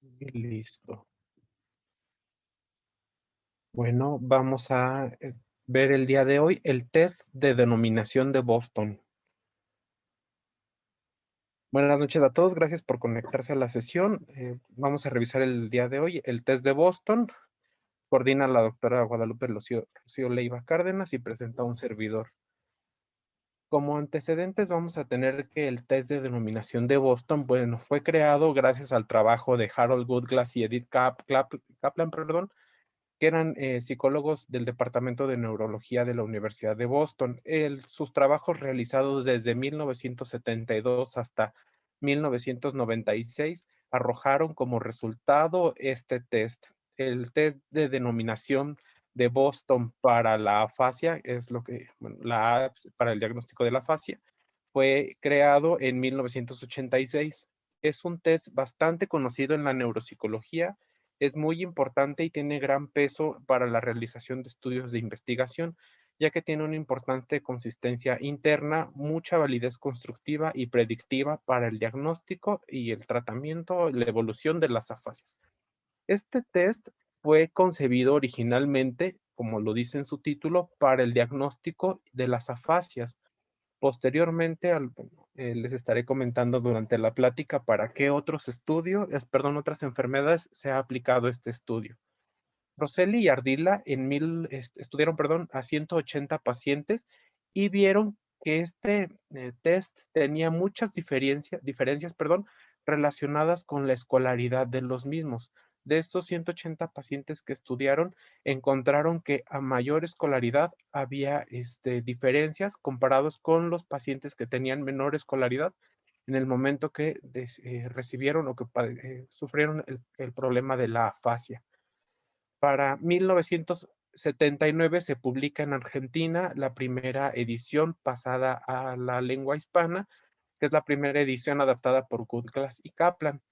Y listo. Bueno, vamos a ver el día de hoy el test de denominación de Boston. Buenas noches a todos, gracias por conectarse a la sesión. Vamos a revisar el día de hoy el test de Boston. Coordina la doctora Guadalupe Rocío Leiva Cárdenas y presenta un servidor. Como antecedentes vamos a tener que el test de denominación de Boston, bueno, fue creado gracias al trabajo de Harold Goodglass y Edith Kaplan, perdón, que eran psicólogos del Departamento de Neurología de la Universidad de Boston. Sus trabajos realizados desde 1972 hasta 1996 arrojaron como resultado este test. El test de denominación de Boston para la afasia, es lo que, bueno, la A para el diagnóstico de la afasia, fue creado en 1986. Es un test bastante conocido en la neuropsicología, es muy importante y tiene gran peso para la realización de estudios de investigación, ya que tiene una importante consistencia interna, mucha validez constructiva y predictiva para el diagnóstico y el tratamiento, la evolución de las afasias. Este test fue concebido originalmente, como lo dice en su título, para el diagnóstico de las afasias. Posteriormente, les estaré comentando durante la plática para qué otros estudios, otras enfermedades se ha aplicado este estudio. Rosselli y Ardila estudiaron, a 180 pacientes y vieron que este test tenía muchas diferencias, relacionadas con la escolaridad de los mismos. De estos 180 pacientes que estudiaron, encontraron que a mayor escolaridad había diferencias comparados con los pacientes que tenían menor escolaridad en el momento que recibieron o que sufrieron el problema de la afasia. Para 1979 se publica en Argentina la primera edición pasada a la lengua hispana, que es la primera edición adaptada por Goodglass y Kaplan.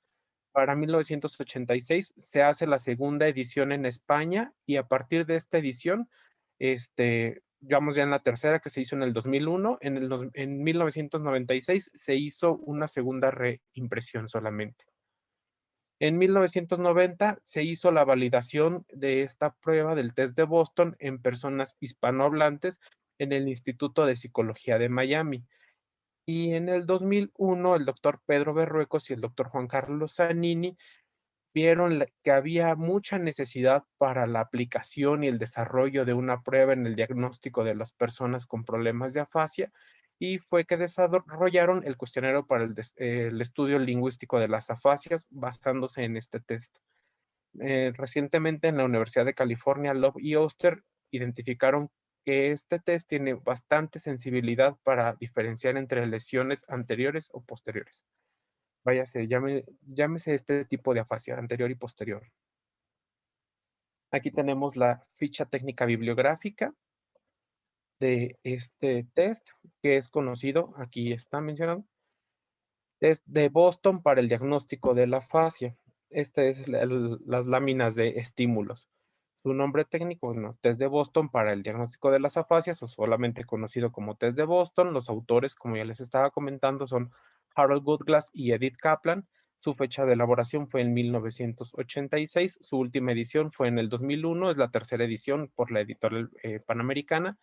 Para 1986 se hace la segunda edición en España y a partir de esta edición, vamos ya en la tercera que se hizo en el 2001, en 1996 se hizo una segunda reimpresión solamente. En 1990 se hizo la validación de esta prueba del test de Boston en personas hispanohablantes en el Instituto de Psicología de Miami. Y en el 2001, el doctor Pedro Berruecos y el doctor Juan Carlos Zanini vieron que había mucha necesidad para la aplicación y el desarrollo de una prueba en el diagnóstico de las personas con problemas de afasia y fue que desarrollaron el cuestionario para el estudio lingüístico de las afasias basándose en este test. Recientemente en la Universidad de California, Love y Oster identificaron que este test tiene bastante sensibilidad para diferenciar entre lesiones anteriores o posteriores. Váyase, llámese este tipo de afasia anterior y posterior. Aquí tenemos la ficha técnica bibliográfica de este test, que es conocido, aquí está mencionado, test de Boston para el diagnóstico de la afasia. Este es las láminas de estímulos. Su nombre técnico, bueno, test de Boston para el diagnóstico de las afasias, o solamente conocido como test de Boston. Los autores, como ya les estaba comentando, son Harold Goodglass y Edith Kaplan. Su fecha de elaboración fue en 1986. Su última edición fue en el 2001. Es la tercera edición por la editorial Panamericana.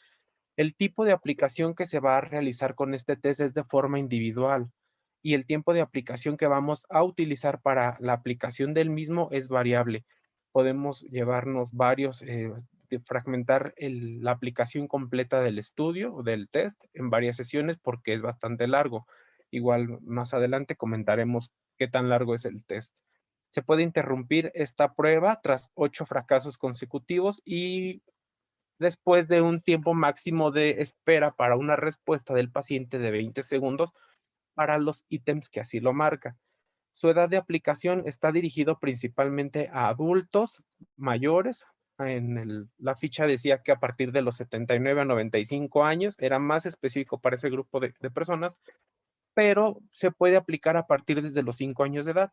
El tipo de aplicación que se va a realizar con este test es de forma individual y el tiempo de aplicación que vamos a utilizar para la aplicación del mismo es variable. Podemos llevarnos fragmentar la aplicación completa del estudio o del test en varias sesiones porque es bastante largo. Igual más adelante comentaremos qué tan largo es el test. Se puede interrumpir esta prueba tras 8 fracasos consecutivos y después de un tiempo máximo de espera para una respuesta del paciente de 20 segundos para los ítems que así lo marca. Su edad de aplicación está dirigido principalmente a adultos mayores. La ficha decía que a partir de los 79 a 95 años era más específico para ese grupo de personas, pero se puede aplicar a partir desde los 5 años de edad.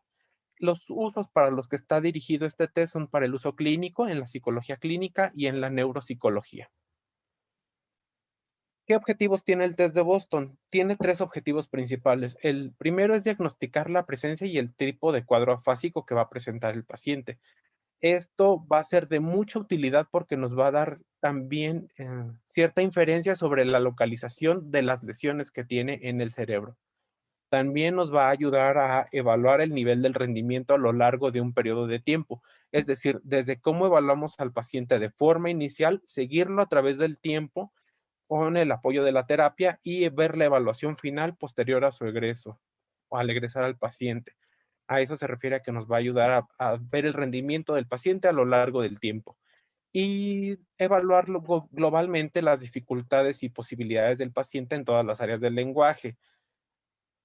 Los usos para los que está dirigido este test son para el uso clínico, en la psicología clínica y en la neuropsicología. ¿Qué objetivos tiene el test de Boston? Tiene tres objetivos principales. El primero es diagnosticar la presencia y el tipo de cuadro afásico que va a presentar el paciente. Esto va a ser de mucha utilidad porque nos va a dar también cierta inferencia sobre la localización de las lesiones que tiene en el cerebro. También nos va a ayudar a evaluar el nivel del rendimiento a lo largo de un periodo de tiempo. Es decir, desde cómo evaluamos al paciente de forma inicial, seguirlo a través del tiempo con el apoyo de la terapia y ver la evaluación final posterior a su egreso o al egresar al paciente. A eso se refiere a que nos va a ayudar a ver el rendimiento del paciente a lo largo del tiempo y evaluarlo globalmente las dificultades y posibilidades del paciente en todas las áreas del lenguaje.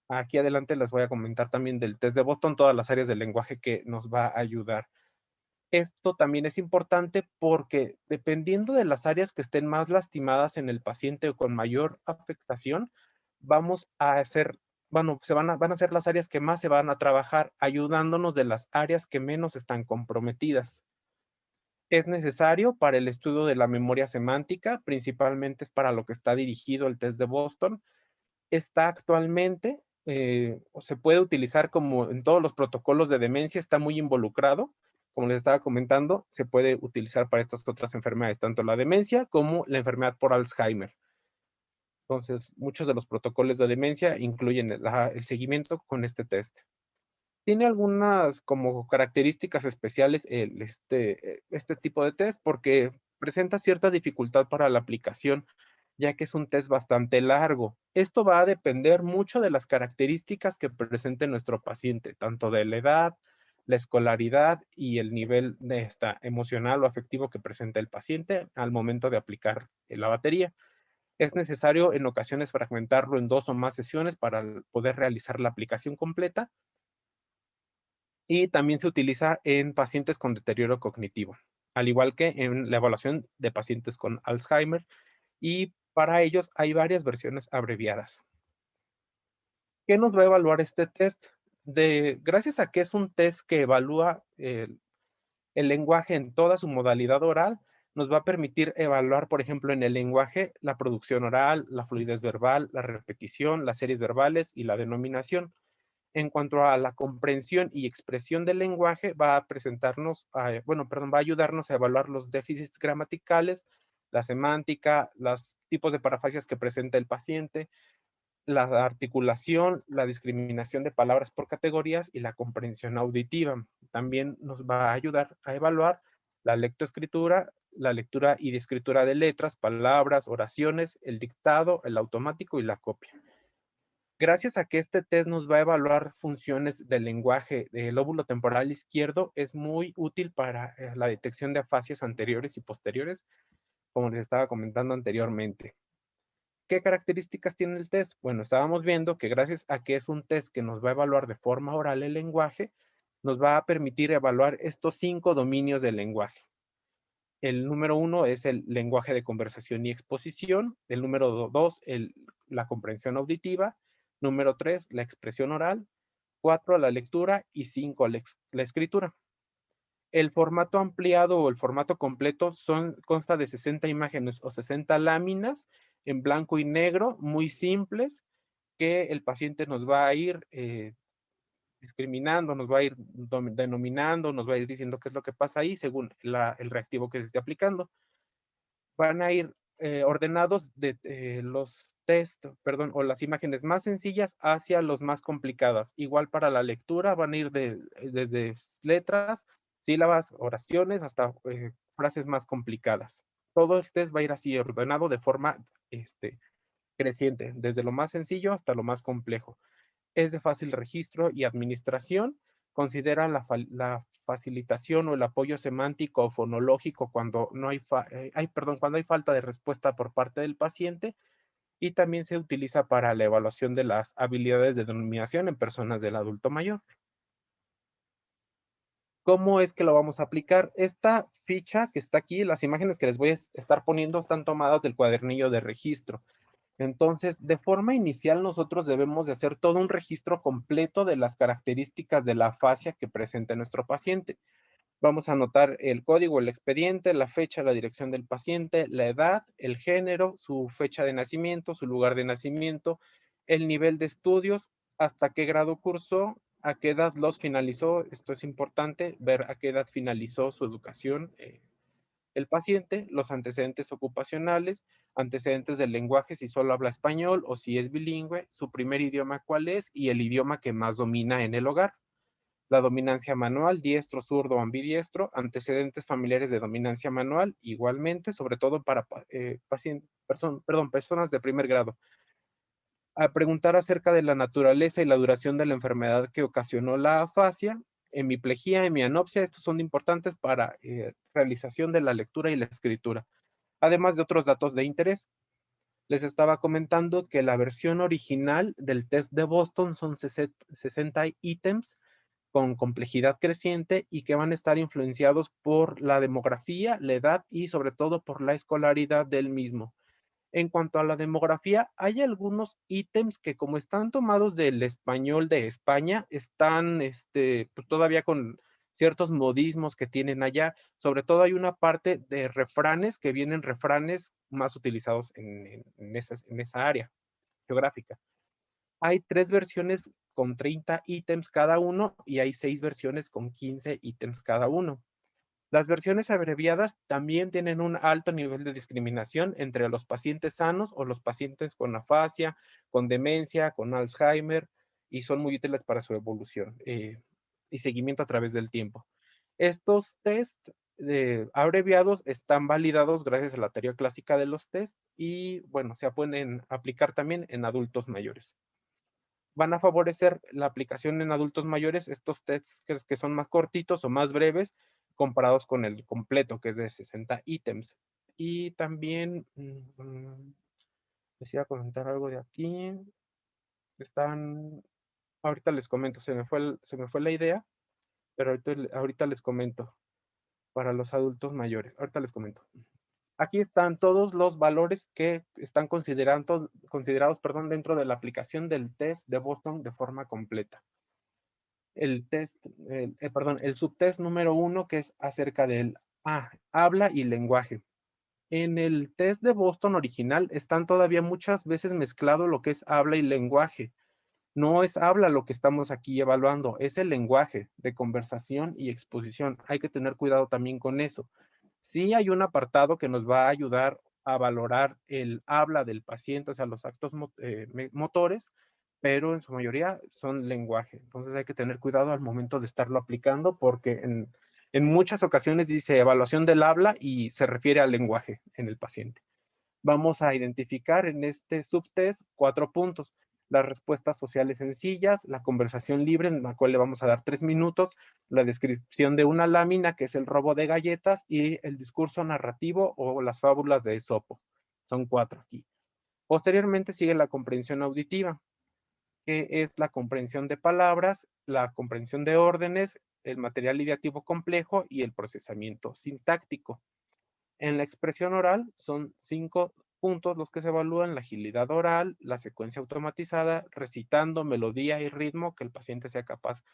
Aquí adelante les voy a comentar también del test de Boston, todas las áreas del lenguaje que nos va a ayudar. Esto también es importante porque dependiendo de las áreas que estén más lastimadas en el paciente o con mayor afectación, vamos a hacer, bueno, van a ser las áreas que más se van a trabajar, ayudándonos de las áreas que menos están comprometidas. Es necesario para el estudio de la memoria semántica, principalmente es para lo que está dirigido el test de Boston. Está actualmente, o se puede utilizar como en todos los protocolos de demencia, está muy involucrado. Como les estaba comentando, se puede utilizar para estas otras enfermedades, tanto la demencia como la enfermedad por Alzheimer. Entonces, muchos de los protocolos de demencia incluyen el seguimiento con este test. Tiene algunas como características especiales este tipo de test porque presenta cierta dificultad para la aplicación, ya que es un test bastante largo. Esto va a depender mucho de las características que presente nuestro paciente, tanto de la edad, la escolaridad y el nivel de emocional o afectivo que presenta el paciente al momento de aplicar la batería. Es necesario en ocasiones fragmentarlo en 2 o más sesiones para poder realizar la aplicación completa y también se utiliza en pacientes con deterioro cognitivo, al igual que en la evaluación de pacientes con Alzheimer, y para ellos hay varias versiones abreviadas. ¿Qué nos va a evaluar este test? Gracias a que es un test que evalúa el lenguaje en toda su modalidad oral, nos va a permitir evaluar, por ejemplo, en el lenguaje, la producción oral, la fluidez verbal, la repetición, las series verbales y la denominación. En cuanto a la comprensión y expresión del lenguaje, va a presentarnos, va a ayudarnos a evaluar los déficits gramaticales, la semántica, los tipos de parafasias que presenta el paciente, la articulación, la discriminación de palabras por categorías y la comprensión auditiva. También nos va a ayudar a evaluar la lectoescritura, la lectura y escritura de letras, palabras, oraciones, el dictado, el automático y la copia. Gracias a que este test nos va a evaluar funciones del lenguaje del lóbulo temporal izquierdo, es muy útil para la detección de afasias anteriores y posteriores, como les estaba comentando anteriormente. ¿Qué características tiene el test? Bueno, estábamos viendo que gracias a que es un test que nos va a evaluar de forma oral el lenguaje, nos va a permitir evaluar estos 5 dominios del lenguaje. El número 1 es el lenguaje de conversación y exposición. El número 2, la comprensión auditiva. Número 3, la expresión oral. 4, la lectura. Y 5, la escritura. El formato ampliado o el formato completo consta de 60 imágenes o 60 láminas en blanco y negro, muy simples, que el paciente nos va a ir discriminando, nos va a ir denominando, nos va a ir diciendo qué es lo que pasa ahí según el reactivo que se esté aplicando. Van a ir ordenados de los test, perdón, o las imágenes más sencillas hacia los más complicadas. Igual para la lectura van a ir desde letras, sílabas, oraciones, hasta frases más complicadas. Todo el test va a ir así ordenado de forma creciente, desde lo más sencillo hasta lo más complejo. Es de fácil registro y administración. Considera la facilitación o el apoyo semántico o fonológico cuando no cuando hay falta de respuesta por parte del paciente, y también se utiliza para la evaluación de las habilidades de denominación en personas del adulto mayor. ¿Cómo es que lo vamos a aplicar? Esta ficha que está aquí, las imágenes que les voy a estar poniendo están tomadas del cuadernillo de registro. Entonces, de forma inicial, nosotros debemos de hacer todo un registro completo de las características de la afasia que presenta nuestro paciente. Vamos a anotar el código, el expediente, la fecha, la dirección del paciente, la edad, el género, su fecha de nacimiento, su lugar de nacimiento, el nivel de estudios, hasta qué grado cursó, a qué edad los finalizó. Esto es importante, ver a qué edad finalizó su educación el paciente, los antecedentes ocupacionales, antecedentes del lenguaje, si solo habla español o si es bilingüe, su primer idioma cuál es y el idioma que más domina en el hogar. La dominancia manual, diestro, zurdo o ambidiestro, antecedentes familiares de dominancia manual, igualmente, sobre todo para personas de primer grado. A preguntar acerca de la naturaleza y la duración de la enfermedad que ocasionó la afasia, hemiplegia, hemianopsia, estos son importantes para realización de la lectura y la escritura, además de otros datos de interés. Les estaba comentando que la versión original del test de Boston son 60 ítems con complejidad creciente y que van a estar influenciados por la demografía, la edad y sobre todo por la escolaridad del mismo. En cuanto a la demografía, hay algunos ítems que como están tomados del español de España, están pues todavía con ciertos modismos que tienen allá. Sobre todo hay una parte de refranes que vienen refranes más utilizados en esa área geográfica. Hay 3 versiones con 30 ítems cada uno y hay 6 versiones con 15 ítems cada uno. Las versiones abreviadas también tienen un alto nivel de discriminación entre los pacientes sanos o los pacientes con afasia, con demencia, con Alzheimer, y son muy útiles para su evolución y seguimiento a través del tiempo. Estos test abreviados están validados gracias a la teoría clásica de los test y, bueno, se pueden aplicar también en adultos mayores. Van a favorecer la aplicación en adultos mayores, estos tests que son más cortitos o más breves comparados con el completo, que es de 60 ítems. Y también, les iba a comentar algo de aquí. Están, ahorita les comento, se me fue la idea, pero ahorita les comento para los adultos mayores. Ahorita les comento. Aquí están todos los valores que están considerados dentro de la aplicación del test de Boston de forma completa. El subtest número 1, que es acerca del habla y lenguaje. En el test de Boston original están todavía muchas veces mezclado lo que es habla y lenguaje. No es habla lo que estamos aquí evaluando, es el lenguaje de conversación y exposición. Hay que tener cuidado también con eso. Sí hay un apartado que nos va a ayudar a valorar el habla del paciente, o sea, los actos motores, pero en su mayoría son lenguaje. Entonces hay que tener cuidado al momento de estarlo aplicando porque en muchas ocasiones dice evaluación del habla y se refiere al lenguaje en el paciente. Vamos a identificar en este subtest 4 puntos. Las respuestas sociales sencillas, la conversación libre, en la cual le vamos a dar 3 minutos, la descripción de una lámina, que es el robo de galletas, y el discurso narrativo o las fábulas de Esopo. Son 4 aquí. Posteriormente sigue la comprensión auditiva, que es la comprensión de palabras, la comprensión de órdenes, el material ideativo complejo y el procesamiento sintáctico. En la expresión oral son 5 puntos los que se evalúan: la agilidad oral, la secuencia automatizada, recitando, melodía y ritmo, que el paciente sea capaz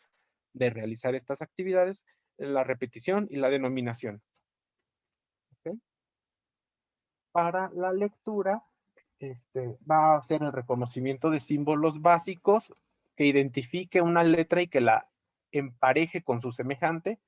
de realizar estas actividades, la repetición y la denominación. ¿Okay? Para la lectura, va a ser el reconocimiento de símbolos básicos que identifique una letra y que la empareje con su semejante,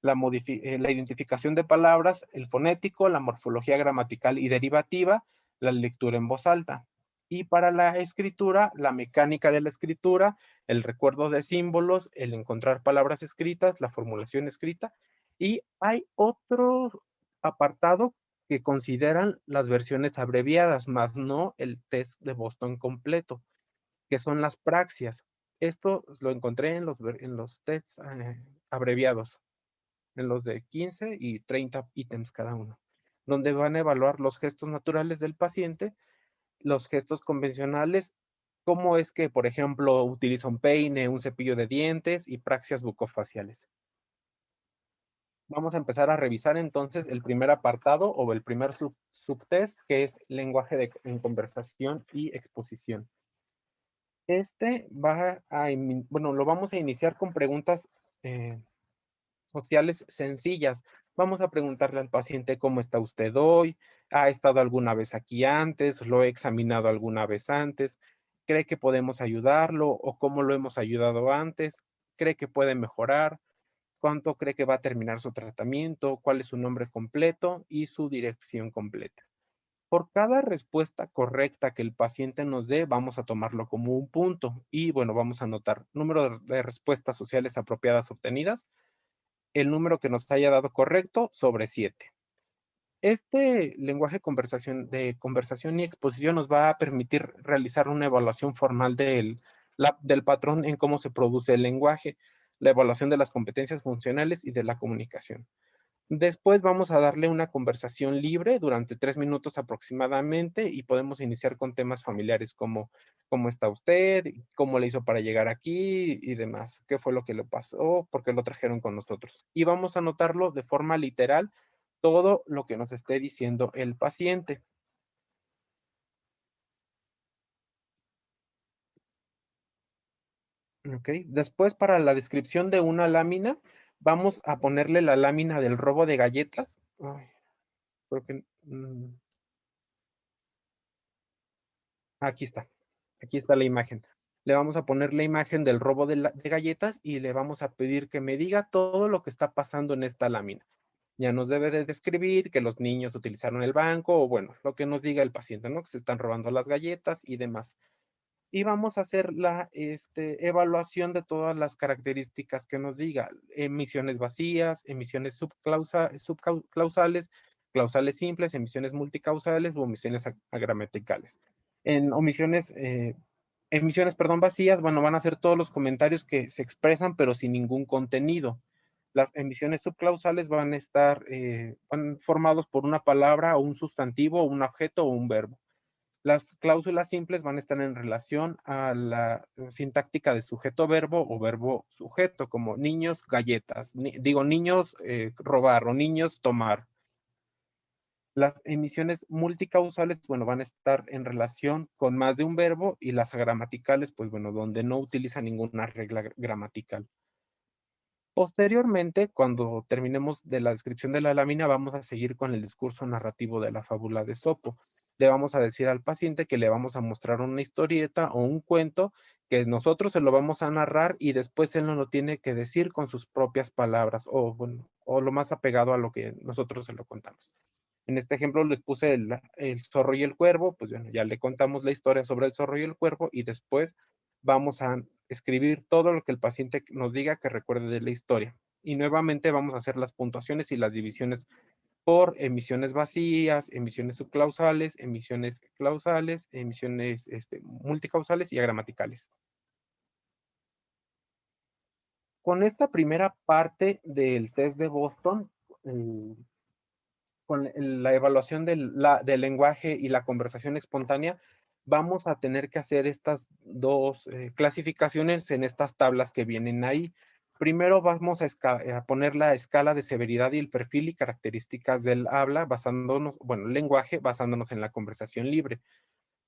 la identificación de palabras, el fonético, la morfología gramatical y derivativa, la lectura en voz alta. Y para la escritura, la mecánica de la escritura, el recuerdo de símbolos, el encontrar palabras escritas, la formulación escrita. Y hay otro apartado que consideran las versiones abreviadas, más no el test de Boston completo, que son las praxias. Esto lo encontré en los tests abreviados, en los de 15 y 30 ítems cada uno, donde van a evaluar los gestos naturales del paciente, los gestos convencionales, cómo es que, por ejemplo, utiliza un peine, un cepillo de dientes y praxias bucofaciales. Vamos a empezar a revisar entonces el primer apartado o el primer subtest, que es lenguaje en conversación y exposición. Lo vamos a iniciar con preguntas sociales sencillas. Vamos a preguntarle al paciente cómo está usted hoy, ha estado alguna vez aquí antes, lo he examinado alguna vez antes, cree que podemos ayudarlo o cómo lo hemos ayudado antes, cree que puede mejorar, cuánto cree que va a terminar su tratamiento, cuál es su nombre completo y su dirección completa. Por cada respuesta correcta que el paciente nos dé, vamos a tomarlo como un punto y bueno, vamos a anotar número de respuestas sociales apropiadas obtenidas, el número que nos haya dado correcto sobre 7. Este lenguaje de conversación y exposición nos va a permitir realizar una evaluación formal del patrón en cómo se produce el lenguaje, la evaluación de las competencias funcionales y de la comunicación. Después vamos a darle una conversación libre durante 3 minutos aproximadamente y podemos iniciar con temas familiares como cómo está usted, cómo le hizo para llegar aquí y demás, qué fue lo que le pasó, por qué lo trajeron con nosotros. Y vamos a anotarlo de forma literal todo lo que nos esté diciendo el paciente. ¿Ok? Después, para la descripción de una lámina, vamos a ponerle la lámina del robo de galletas. Ay, creo que, aquí está. Aquí está la imagen. Le vamos a poner la imagen del robo de galletas y le vamos a pedir que me diga todo lo que está pasando en esta lámina. Ya nos debe de describir que los niños utilizaron el banco o bueno, lo que nos diga el paciente, ¿no? Que se están robando las galletas y demás. Y vamos a hacer la evaluación de todas las características que nos diga. Emisiones vacías, emisiones subcausales, clausales simples, emisiones multicausales o emisiones agramaticales. En emisiones, perdón, vacías, bueno, van a ser todos los comentarios que se expresan pero sin ningún contenido. Las emisiones subclausales van a estar van formados por una palabra o un sustantivo, un objeto o un verbo. Las cláusulas simples van a estar en relación a la sintáctica de sujeto-verbo o verbo-sujeto, como niños, galletas, niños, robar o niños, tomar. Las emisiones multicausales, bueno, van a estar en relación con más de un verbo y las gramaticales, pues bueno, donde no utiliza ninguna regla gramatical. Posteriormente, cuando terminemos de la descripción de la lámina, vamos a seguir con el discurso narrativo de la fábula de Esopo. Le vamos a decir al paciente que le vamos a mostrar una historieta o un cuento que nosotros se lo vamos a narrar y después él nos lo tiene que decir con sus propias palabras o, bueno, o lo más apegado a lo que nosotros se lo contamos. En este ejemplo les puse el zorro y el cuervo, pues bueno, ya le contamos la historia sobre el zorro y el cuervo y después vamos a escribir todo lo que el paciente nos diga que recuerde de la historia. Y nuevamente vamos a hacer las puntuaciones y las divisiones por emisiones vacías, emisiones subclausales, emisiones clausales, emisiones multicausales y agramaticales. Con esta primera parte del test de Boston, eh, con la evaluación del lenguaje y la conversación espontánea, vamos a tener que hacer estas dos clasificaciones en estas tablas que vienen ahí. Primero vamos a poner la escala de severidad y el perfil y características del habla basándonos, bueno, el lenguaje basándonos en la conversación libre.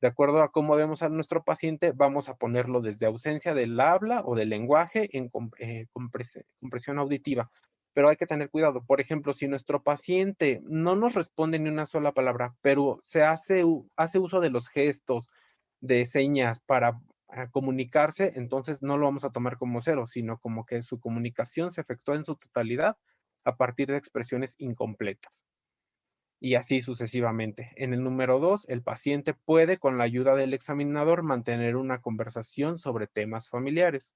De acuerdo a cómo vemos a nuestro paciente, vamos a ponerlo desde ausencia del habla o del lenguaje en compresión auditiva. Pero hay que tener cuidado. Por ejemplo, si nuestro paciente no nos responde ni una sola palabra, pero hace uso de los gestos, de señas para comunicarse, entonces no lo vamos a tomar como cero, sino como que su comunicación se efectúa en su totalidad a partir de expresiones incompletas y así sucesivamente. En el número 2, el paciente puede, con la ayuda del examinador, mantener una conversación sobre temas familiares.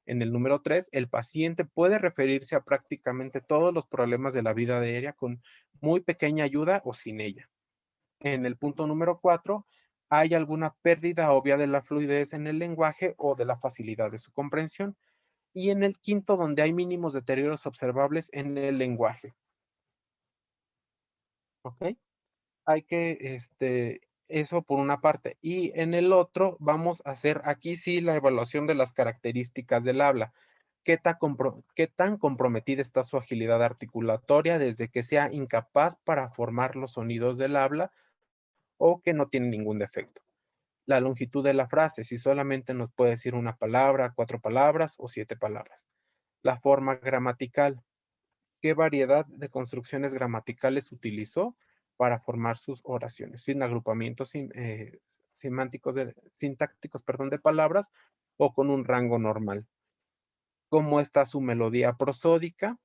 En el número 3, el paciente puede referirse a prácticamente todos los problemas de la vida diaria con muy pequeña ayuda o sin ella. En el punto número 4, hay alguna pérdida obvia de la fluidez en el lenguaje o de la facilidad de su comprensión. Y en el quinto, donde hay mínimos deterioros observables en el lenguaje. ¿Ok? Hay que, eso por una parte. Y en el otro vamos a hacer aquí sí la evaluación de las características del habla. ¿Qué tan comprometida está su agilidad articulatoria desde que sea incapaz para formar los sonidos del habla o que no tiene ningún defecto? La longitud de la frase, si solamente nos puede decir una palabra, 4 palabras o 7 palabras. La forma gramatical, qué variedad de construcciones gramaticales utilizó para formar sus oraciones, sin agrupamientos semánticos sintácticos, perdón, de palabras o con un rango normal. ¿Cómo está su melodía prosódica?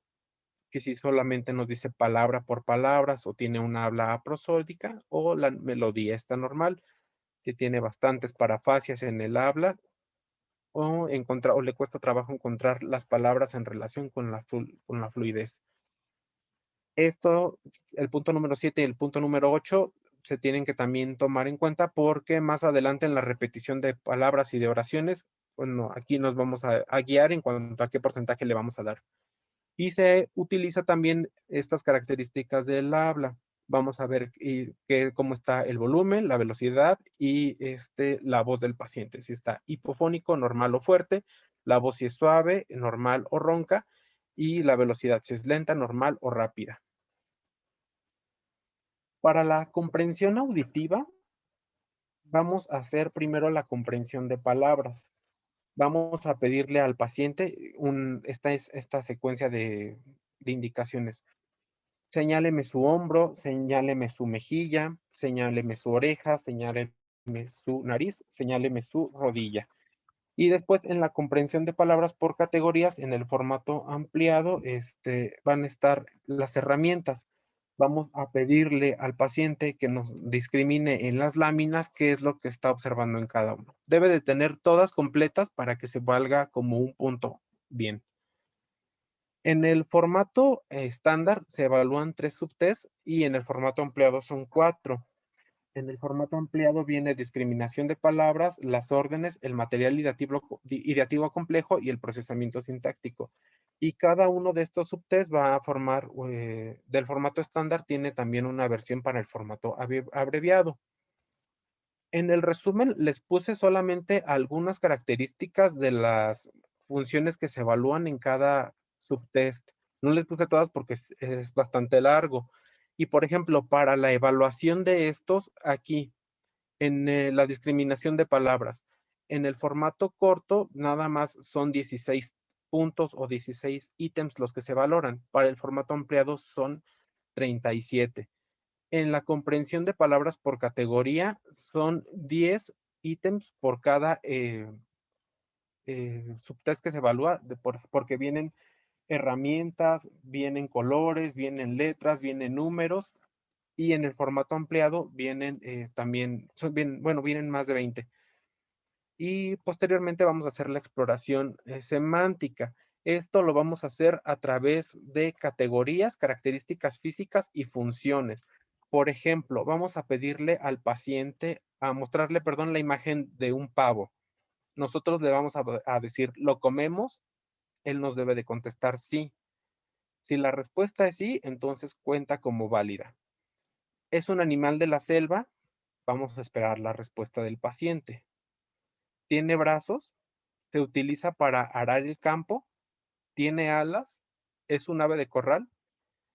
Que si solamente nos dice palabra por palabras o tiene una habla prosódica o la melodía está normal, si tiene bastantes parafasias en el habla o le cuesta trabajo encontrar las palabras en relación con la fluidez. Esto, el punto número 7 y el punto número 8 se tienen que también tomar en cuenta porque más adelante en la repetición de palabras y de oraciones, bueno, aquí nos vamos a guiar en cuanto a qué porcentaje le vamos a dar. Y se utiliza también estas características del habla. Vamos a ver cómo está el volumen, la velocidad y la voz del paciente. Si está hipofónico, normal o fuerte, la voz si es suave, normal o ronca, y la velocidad si es lenta, normal o rápida. Para la comprensión auditiva, vamos a hacer primero la comprensión de palabras. Vamos a pedirle al paciente esta secuencia de indicaciones. Señáleme su hombro, señáleme su mejilla, señáleme su oreja, señáleme su nariz, señáleme su rodilla. Y después en la comprensión de palabras por categorías, en el formato ampliado, van a estar las herramientas. Vamos a pedirle al paciente que nos discrimine en las láminas qué es lo que está observando en cada uno. Debe de tener todas completas para que se valga como un punto bien. En el formato estándar se evalúan 3 subtests y en el formato ampliado son 4. En el formato ampliado viene discriminación de palabras, las órdenes, el material ideativo complejo y el procesamiento sintáctico. Y cada uno de estos subtests va a formar, del formato estándar, tiene también una versión para el formato abreviado. En el resumen les puse solamente algunas características de las funciones que se evalúan en cada subtest. No les puse todas porque es bastante largo. Y por ejemplo, para la evaluación de estos, aquí, en la discriminación de palabras, en el formato corto, nada más son 16 puntos o 16 ítems los que se valoran. Para el formato ampliado son 37. En la comprensión de palabras por categoría son 10 ítems por cada subtest que se evalúa, porque vienen herramientas, vienen colores, vienen letras, vienen números, y en el formato ampliado vienen también, vienen más de 20. Y posteriormente vamos a hacer la exploración semántica. Esto lo vamos a hacer a través de categorías, características físicas y funciones. Por ejemplo, vamos a pedirle al paciente, a mostrarle, perdón, la imagen de un pavo. Nosotros le vamos a decir, ¿lo comemos? Él nos debe de contestar sí. Si la respuesta es sí, entonces cuenta como válida. ¿Es un animal de la selva? Vamos a esperar la respuesta del paciente. ¿Tiene brazos? ¿Se utiliza para arar el campo? ¿Tiene alas? ¿Es un ave de corral?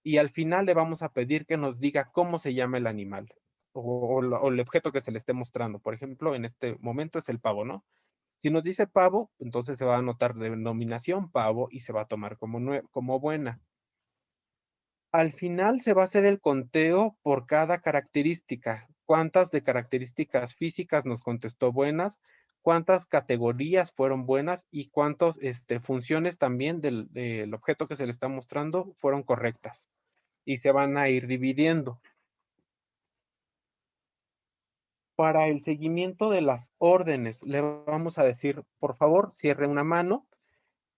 Y al final le vamos a pedir que nos diga cómo se llama el animal o el objeto que se le esté mostrando. Por ejemplo, en este momento es el pavo, ¿no? Si nos dice pavo, entonces se va a anotar denominación pavo y se va a tomar como buena. Al final se va a hacer el conteo por cada característica. ¿Cuántas de características físicas nos contestó buenas? ¿Cuántas categorías fueron buenas? Y cuántas funciones también del objeto que se le está mostrando fueron correctas. Y se van a ir dividiendo. Para el seguimiento de las órdenes, le vamos a decir, por favor, cierre una mano.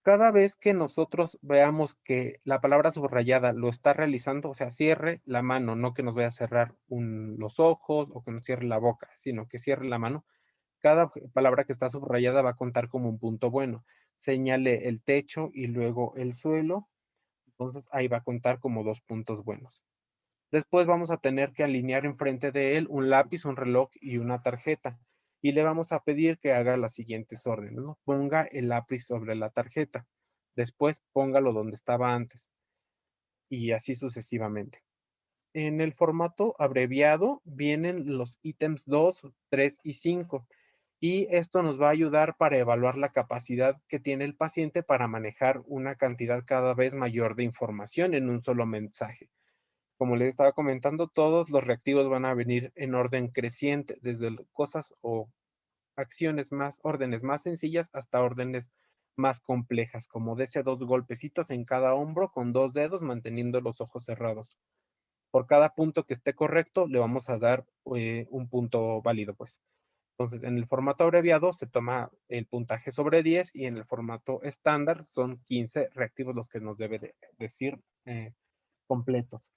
Cada vez que nosotros veamos que la palabra subrayada lo está realizando, o sea, cierre la mano, no que nos vaya a cerrar los ojos o que nos cierre la boca, sino que cierre la mano. Cada palabra que está subrayada va a contar como un punto bueno. Señale el techo y luego el suelo, entonces ahí va a contar como 2 puntos buenos. Después vamos a tener que alinear enfrente de él un lápiz, un reloj y una tarjeta. Y le vamos a pedir que haga las siguientes órdenes, ¿no? Ponga el lápiz sobre la tarjeta. Después póngalo donde estaba antes. Y así sucesivamente. En el formato abreviado vienen los ítems 2, 3 y 5. Y esto nos va a ayudar para evaluar la capacidad que tiene el paciente para manejar una cantidad cada vez mayor de información en un solo mensaje. Como les estaba comentando, todos los reactivos van a venir en orden creciente, desde cosas o acciones más, órdenes más sencillas hasta órdenes más complejas, como dese 2 golpecitos en cada hombro con 2 dedos manteniendo los ojos cerrados. Por cada punto que esté correcto, le vamos a dar un punto válido, pues. Entonces, en el formato abreviado se toma el puntaje sobre 10 y en el formato estándar son 15 reactivos los que nos debe decir completos.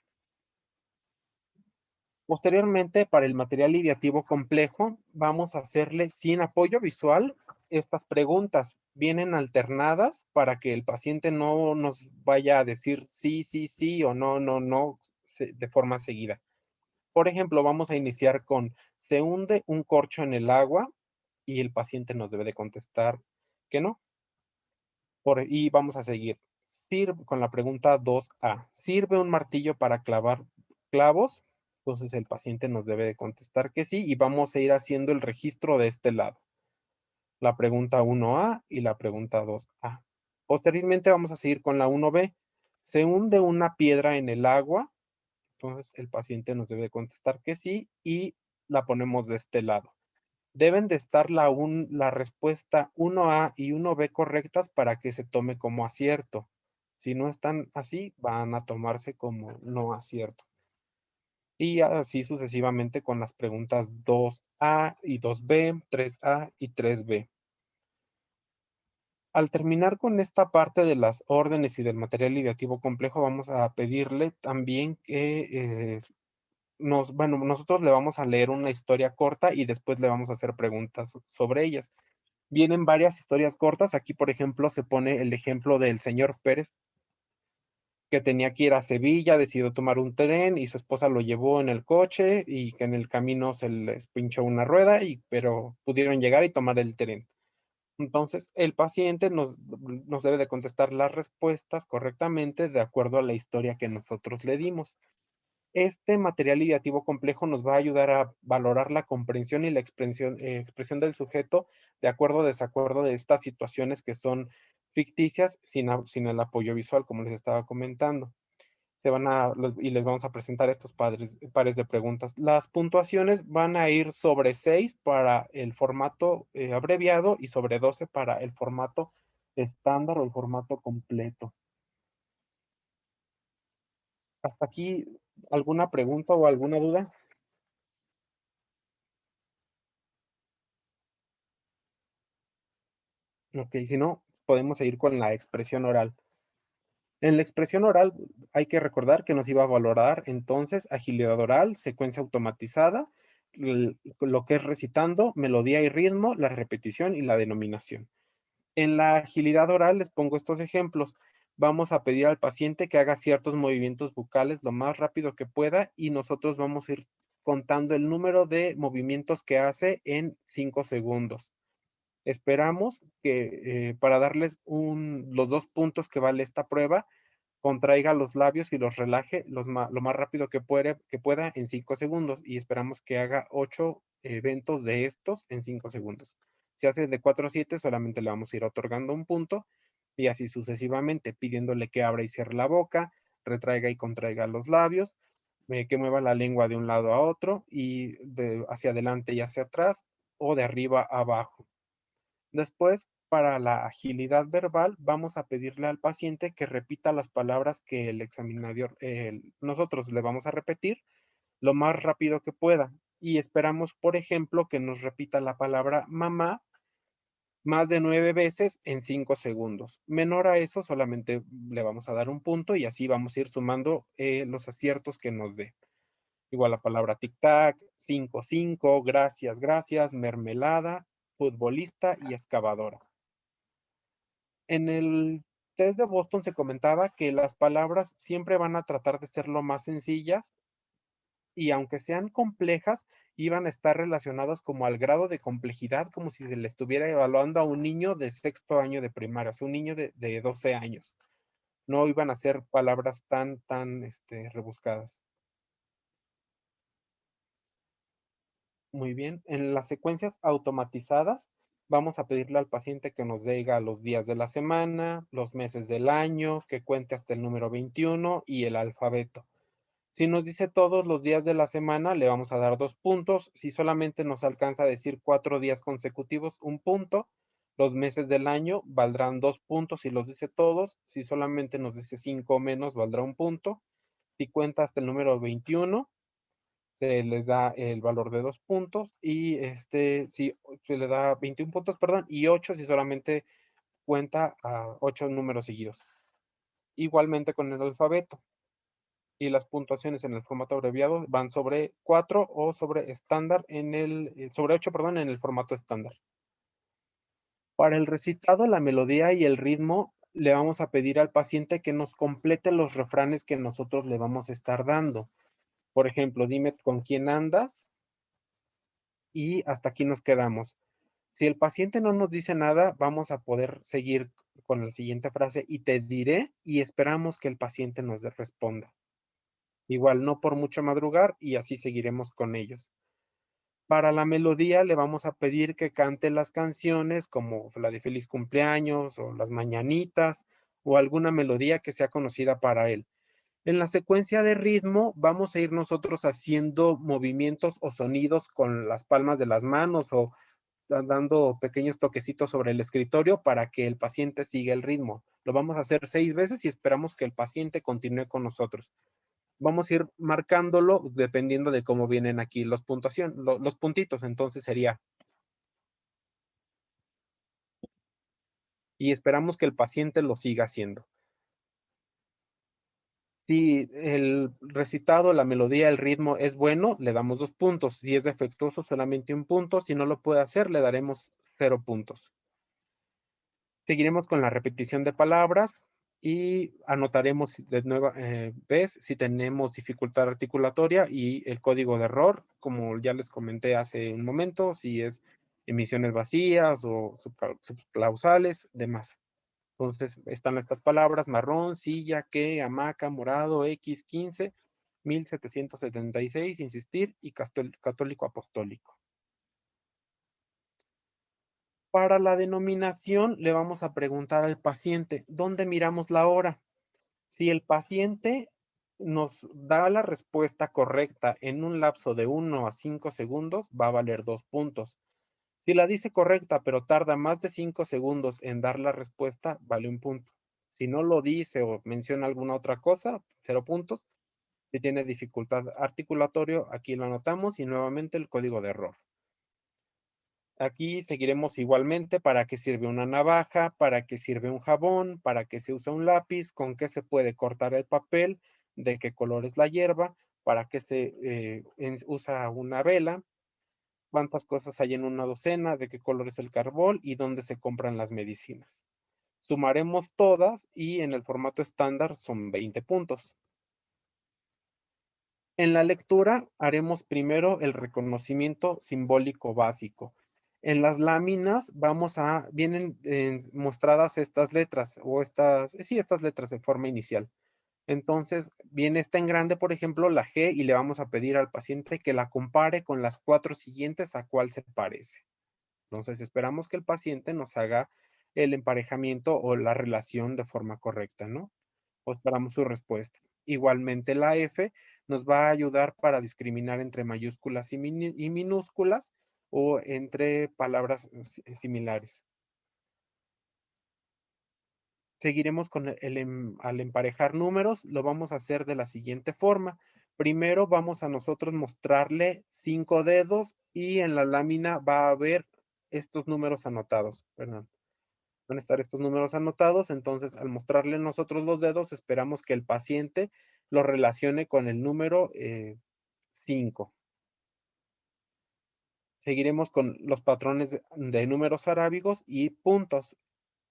Posteriormente, para el material ideativo complejo, vamos a hacerle sin apoyo visual estas preguntas. Vienen alternadas para que el paciente no nos vaya a decir sí, sí, sí o no, no, no de forma seguida. Por ejemplo, vamos a iniciar con, ¿se hunde un corcho en el agua? Y el paciente nos debe de contestar que no. Y vamos a seguir. Con la pregunta 2A. ¿Sirve un martillo para clavar clavos? Entonces el paciente nos debe de contestar que sí y vamos a ir haciendo el registro de este lado. La pregunta 1A y la pregunta 2A. Posteriormente vamos a seguir con la 1B. ¿Se hunde una piedra en el agua? Entonces el paciente nos debe de contestar que sí y la ponemos de este lado. Deben de estar la respuesta 1A y 1B correctas para que se tome como acierto. Si no están así, van a tomarse como no acierto. Y así sucesivamente con las preguntas 2A y 2B, 3A y 3B. Al terminar con esta parte de las órdenes y del material ideativo complejo, vamos a pedirle también que bueno, nosotros le vamos a leer una historia corta y después le vamos a hacer preguntas sobre ellas. Vienen varias historias cortas. Aquí, por ejemplo, se pone el ejemplo del señor Pérez, que tenía que ir a Sevilla, decidió tomar un tren y su esposa lo llevó en el coche y que en el camino se les pinchó una rueda, pero pudieron llegar y tomar el tren. Entonces, el paciente nos debe de contestar las respuestas correctamente de acuerdo a la historia que nosotros le dimos. Este material ideativo complejo nos va a ayudar a valorar la comprensión y la expresión del sujeto de acuerdo o desacuerdo de estas situaciones que son ficticias sin el apoyo visual, como les estaba comentando. Y les vamos a presentar estos pares de preguntas. Las puntuaciones van a ir sobre 6 para el formato abreviado y sobre 12 para el formato estándar o el formato completo. Hasta aquí, ¿alguna pregunta o alguna duda? Ok, si no, podemos seguir con la expresión oral. En la expresión oral hay que recordar que nos iba a valorar entonces agilidad oral, secuencia automatizada, lo que es recitando, melodía y ritmo, la repetición y la denominación. En la agilidad oral les pongo estos ejemplos. Vamos a pedir al paciente que haga ciertos movimientos bucales lo más rápido que pueda y nosotros vamos a ir contando el número de movimientos que hace en 5 segundos. Esperamos que para darles los 2 puntos que vale esta prueba, contraiga los labios y los relaje lo más rápido que pueda en 5 segundos y esperamos que haga 8 eventos de estos en 5 segundos. Si hace de 4 a 7, solamente le vamos a ir otorgando un punto y así sucesivamente, pidiéndole que abra y cierre la boca, retraiga y contraiga los labios, que mueva la lengua de un lado a otro y hacia adelante y hacia atrás o de arriba a abajo. Después, para la agilidad verbal, vamos a pedirle al paciente que repita las palabras que el examinador, nosotros le vamos a repetir lo más rápido que pueda. Y esperamos, por ejemplo, que nos repita la palabra mamá más de 9 veces en 5 segundos. Menor a eso, solamente le vamos a dar un punto y así vamos a ir sumando los aciertos que nos dé. Igual la palabra tic-tac, 5-5, gracias, gracias, mermelada, futbolista y excavadora. En el test de Boston se comentaba que las palabras siempre van a tratar de ser lo más sencillas y aunque sean complejas, iban a estar relacionadas como al grado de complejidad, como si se le estuviera evaluando a un niño de sexto año de primaria, o sea, un niño de 12 años. No iban a ser palabras tan rebuscadas. Muy bien. En las secuencias automatizadas, vamos a pedirle al paciente que nos diga los días de la semana, los meses del año, que cuente hasta el número 21 y el alfabeto. Si nos dice todos los días de la semana, le vamos a dar 2 puntos. Si solamente nos alcanza a decir 4 días consecutivos, 1 punto. Los meses del año valdrán 2 puntos si los dice todos. Si solamente nos dice 5 o menos, valdrá 1 punto. Si cuenta hasta el número 21, se les da el valor de 2 puntos. Y si se le da 21 puntos, perdón, y 8 si solamente cuenta a 8 números seguidos. Igualmente con el alfabeto. Y las puntuaciones en el formato abreviado van sobre 4 o sobre estándar sobre 8, perdón, en el formato estándar. Para el recitado, la melodía y el ritmo, le vamos a pedir al paciente que nos complete los refranes que nosotros le vamos a estar dando. Por ejemplo, dime con quién andas y hasta aquí nos quedamos. Si el paciente no nos dice nada, vamos a poder seguir con la siguiente frase y te diré y esperamos que el paciente nos responda. Igual, no por mucho madrugar y así seguiremos con ellos. Para la melodía le vamos a pedir que cante las canciones como la de Feliz Cumpleaños o Las Mañanitas o alguna melodía que sea conocida para él. En la secuencia de ritmo vamos a ir nosotros haciendo movimientos o sonidos con las palmas de las manos o dando pequeños toquecitos sobre el escritorio para que el paciente siga el ritmo. Lo vamos a hacer 6 veces y esperamos que el paciente continúe con nosotros. Vamos a ir marcándolo dependiendo de cómo vienen aquí los puntitos. Entonces sería, y esperamos que el paciente lo siga haciendo. Si el recitado, la melodía, el ritmo es bueno, le damos 2 puntos. Si es defectuoso, solamente 1 punto. Si no lo puede hacer, le daremos 0 puntos. Seguiremos con la repetición de palabras y anotaremos de nueva vez si tenemos dificultad articulatoria y el código de error, como ya les comenté hace un momento, si es emisiones vacías o subclausales, demás. Entonces, están estas palabras: marrón, silla, que, hamaca, morado, X15, 1776, insistir y católico apostólico. Para la denominación, le vamos a preguntar al paciente, ¿dónde miramos la hora? Si el paciente nos da la respuesta correcta en un lapso de 1 a 5 segundos, va a valer 2 puntos. Si la dice correcta, pero tarda más de 5 segundos en dar la respuesta, vale 1 punto. Si no lo dice o menciona alguna otra cosa, 0 puntos. Si tiene dificultad articulatorio, aquí lo anotamos y nuevamente el código de error. Aquí seguiremos igualmente para qué sirve una navaja, para qué sirve un jabón, para qué se usa un lápiz, con qué se puede cortar el papel, de qué color es la hierba, para qué se usa una vela, cuántas cosas hay en una docena, de qué color es el carbón y dónde se compran las medicinas. Sumaremos todas y en el formato estándar son 20 puntos. En la lectura haremos primero el reconocimiento simbólico básico. En las láminas vienen mostradas estas letras o estas letras de forma inicial. Entonces, viene esta en grande, por ejemplo, la G, y le vamos a pedir al paciente que la compare con las 4 siguientes a cuál se parece. Entonces, esperamos que el paciente nos haga el emparejamiento o la relación de forma correcta, ¿no? O esperamos su respuesta. Igualmente, la F nos va a ayudar para discriminar entre mayúsculas y minúsculas o entre palabras similares. Seguiremos con al emparejar números, lo vamos a hacer de la siguiente forma. Primero vamos a nosotros mostrarle 5 dedos y en la lámina va a haber estos números anotados, perdón. Van a estar estos números anotados, entonces al mostrarle nosotros los dedos, esperamos que el paciente lo relacione con el número 5. Seguiremos con los patrones de números arábigos y puntos.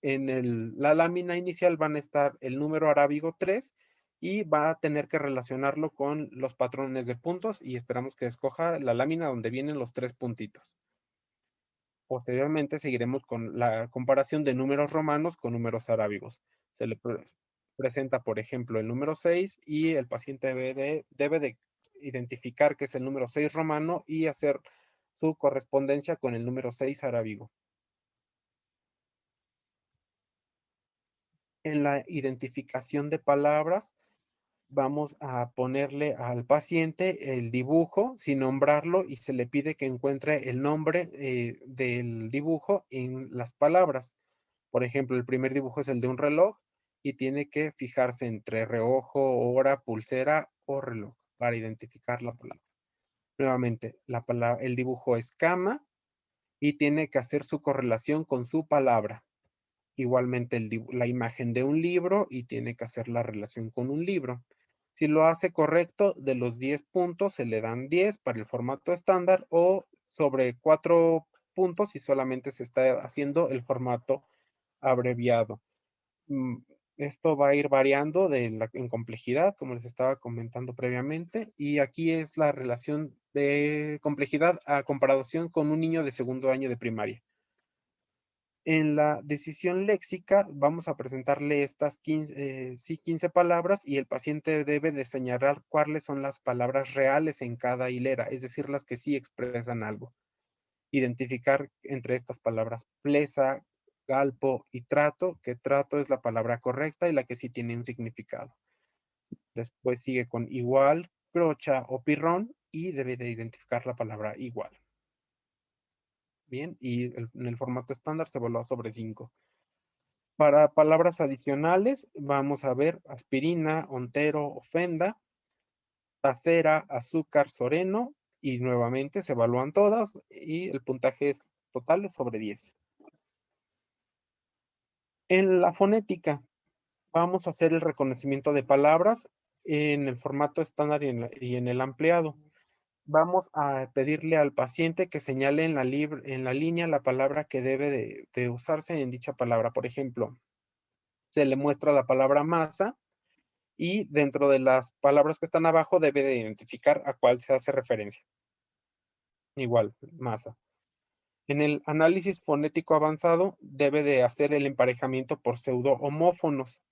En la lámina inicial van a estar el número arábigo 3 y va a tener que relacionarlo con los patrones de puntos y esperamos que escoja la lámina donde vienen los 3 puntitos. Posteriormente seguiremos con la comparación de números romanos con números arábigos. Se le presenta, por ejemplo, el número 6 y el paciente debe de identificar que es el número 6 romano y hacer su correspondencia con el número 6 arábigo. En la identificación de palabras, vamos a ponerle al paciente el dibujo sin nombrarlo y se le pide que encuentre el nombre del dibujo en las palabras. Por ejemplo, el primer dibujo es el de un reloj y tiene que fijarse entre reojo, hora, pulsera o reloj para identificar la palabra. Nuevamente, el dibujo es cama y tiene que hacer su correlación con su palabra. Igualmente la imagen de un libro y tiene que hacer la relación con un libro. Si lo hace correcto, de los 10 puntos se le dan 10 para el formato estándar o sobre 4 puntos si solamente se está haciendo el formato abreviado. Esto va a ir variando en complejidad, como les estaba comentando previamente, y aquí es la relación de complejidad a comparación con un niño de segundo año de primaria. En la decisión léxica vamos a presentarle estas 15 palabras y el paciente debe de señalar cuáles son las palabras reales en cada hilera, es decir, las que sí expresan algo. Identificar entre estas palabras pleza, galpo y trato, que trato es la palabra correcta y la que sí tiene un significado. Después sigue con igual, brocha o pirrón y debe de identificar la palabra igual. Bien, y en el formato estándar se evalúa sobre 5. Para palabras adicionales, vamos a ver aspirina, ontero, ofenda, tacera, azúcar, soreno, y nuevamente se evalúan todas y el puntaje total es sobre 10. En la fonética, vamos a hacer el reconocimiento de palabras en el formato estándar y en el ampliado. Vamos a pedirle al paciente que señale en la línea la palabra que debe de usarse en dicha palabra. Por ejemplo, se le muestra la palabra masa y dentro de las palabras que están abajo debe de identificar a cuál se hace referencia. Igual, masa. En el análisis fonético avanzado debe de hacer el emparejamiento por pseudo-homófonos.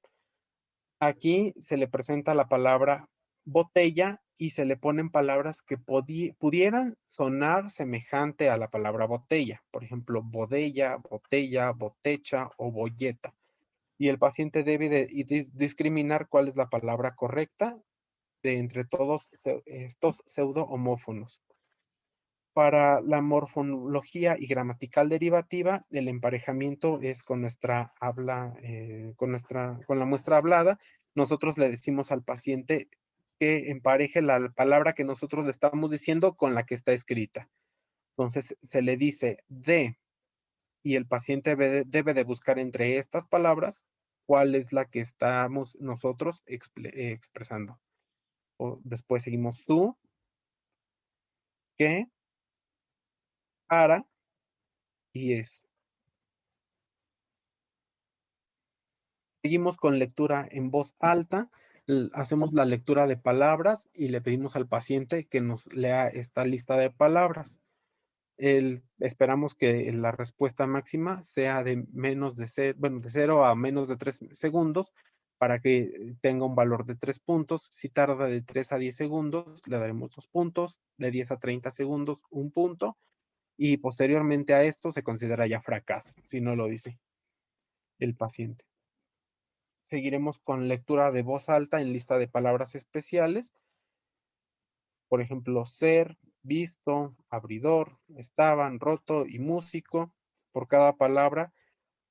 Aquí se le presenta la palabra botella y se le ponen palabras que pudieran sonar semejante a la palabra botella. Por ejemplo, bodella, botella, botecha o bolleta. Y el paciente debe de discriminar cuál es la palabra correcta de entre todos estos pseudo-homófonos. Para la morfología y gramatical derivativa, el emparejamiento es con nuestra habla, con la muestra hablada. Nosotros le decimos al paciente que empareje la palabra que nosotros le estamos diciendo con la que está escrita. Entonces, se le dice de, y el paciente debe de buscar entre estas palabras cuál es la que estamos nosotros expresando. Después seguimos su, que, para y es. Seguimos con lectura en voz alta. Hacemos la lectura de palabras y le pedimos al paciente que nos lea esta lista de palabras. Esperamos que la respuesta máxima sea de de 0 a menos de 3 segundos para que tenga un valor de 3 puntos. Si tarda de 3 a 10 segundos, le daremos 2 puntos. De 10 a 30 segundos, 1 punto. Y posteriormente a esto se considera ya fracaso, si no lo dice el paciente. Seguiremos con lectura de voz alta en lista de palabras especiales. Por ejemplo, ser, visto, abridor, estaban, roto y músico. Por cada palabra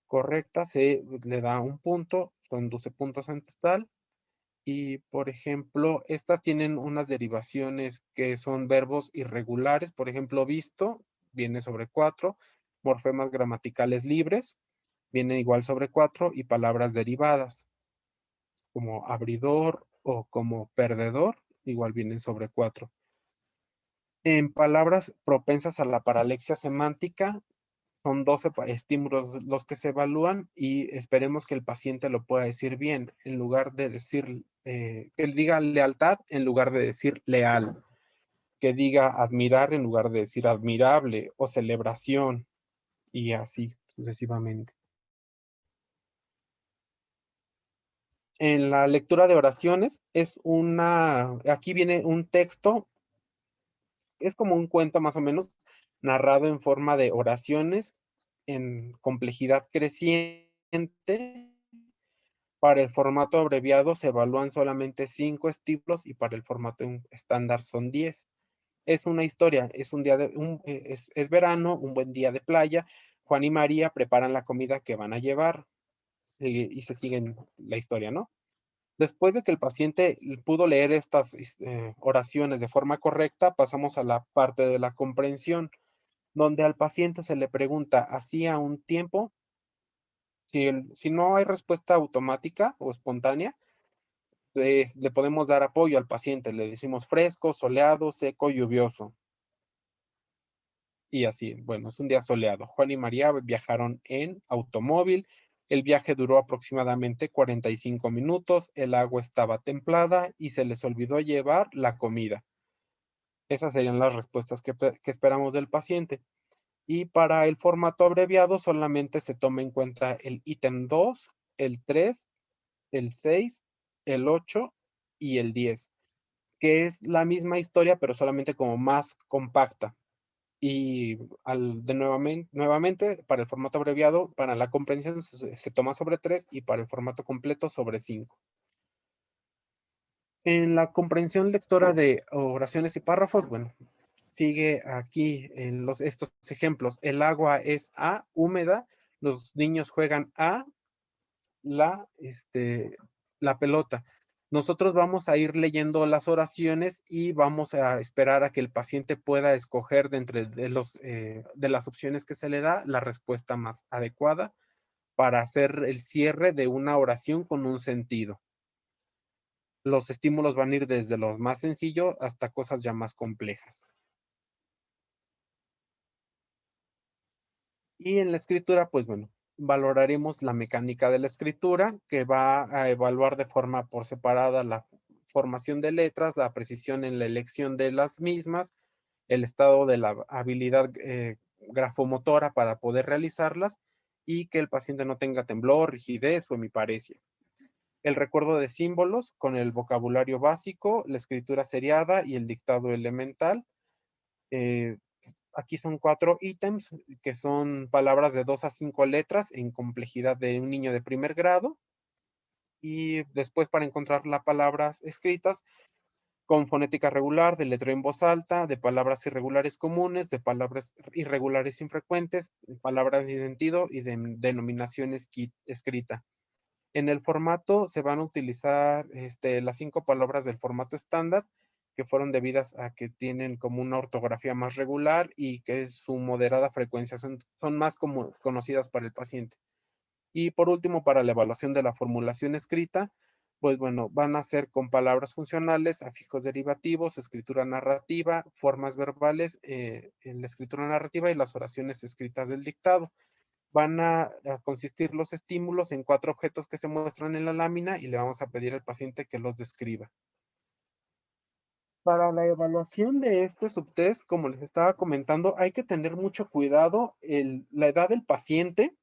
correcta se le da 1 punto, son 12 puntos en total. Y, por ejemplo, estas tienen unas derivaciones que son verbos irregulares. Por ejemplo, visto viene sobre 4, morfemas gramaticales libres viene igual sobre 4 y palabras derivadas como abridor o como perdedor, igual vienen sobre 4. En palabras propensas a la paralexia semántica, son 12 estímulos los que se evalúan y esperemos que el paciente lo pueda decir bien, en lugar de decir, que él diga lealtad en lugar de decir leal, que diga admirar en lugar de decir admirable o celebración y así sucesivamente. En la lectura de oraciones aquí viene un texto, es como un cuento más o menos, narrado en forma de oraciones en complejidad creciente. Para el formato abreviado se evalúan solamente 5 estímulos y para el formato estándar son 10. Es una historia, es un día es verano, un buen día de playa. Juan y María preparan la comida que van a llevar y se siguen la historia, ¿no? Después de que el paciente pudo leer estas oraciones de forma correcta, pasamos a la parte de la comprensión, donde al paciente se le pregunta hacía un tiempo, si no hay respuesta automática o espontánea, pues, le podemos dar apoyo al paciente, le decimos fresco, soleado, seco, lluvioso. Y así, bueno, es un día soleado. Juan y María viajaron en automóvil. El viaje duró aproximadamente 45 minutos. El agua estaba templada y se les olvidó llevar la comida. Esas serían las respuestas que esperamos del paciente. Y para el formato abreviado solamente se toma en cuenta el ítem 2, el 3, el 6, el 8 y el 10, que es la misma historia, pero solamente como más compacta. Y nuevamente, para el formato abreviado, para la comprensión se toma sobre 3 y para el formato completo sobre 5. En la comprensión lectora de oraciones y párrafos, bueno, sigue aquí en estos ejemplos. El agua es A, húmeda. Los niños juegan a la pelota. Nosotros vamos a ir leyendo las oraciones y vamos a esperar a que el paciente pueda escoger de entre de las opciones que se le da la respuesta más adecuada para hacer el cierre de una oración con un sentido. Los estímulos van a ir desde lo más sencillo hasta cosas ya más complejas. Y en la escritura, pues bueno, valoraremos la mecánica de la escritura, que va a evaluar de forma por separada la formación de letras, la precisión en la elección de las mismas, el estado de la habilidad grafomotora para poder realizarlas y que el paciente no tenga temblor, rigidez o hemiparesia. El recuerdo de símbolos con el vocabulario básico, la escritura seriada y el dictado elemental. Eh, Aquí son 4 ítems que son palabras de 2 a 5 letras en complejidad de un niño de primer grado. Y después para encontrar las palabras escritas con fonética regular, de letreo en voz alta, de palabras irregulares comunes, de palabras irregulares infrecuentes, palabras de sentido y de denominación escrita. En el formato se van a utilizar las 5 palabras del formato estándar, que fueron debidas a que tienen como una ortografía más regular y que su moderada frecuencia son más conocidas para el paciente. Y por último, para la evaluación de la formulación escrita, pues bueno, van a ser con palabras funcionales, afijos derivativos, escritura narrativa, formas verbales, en la escritura narrativa y las oraciones escritas del dictado. Van a consistir los estímulos en 4 objetos que se muestran en la lámina y le vamos a pedir al paciente que los describa. Para la evaluación de este subtest, como les estaba comentando, hay que tener mucho cuidado la edad del paciente,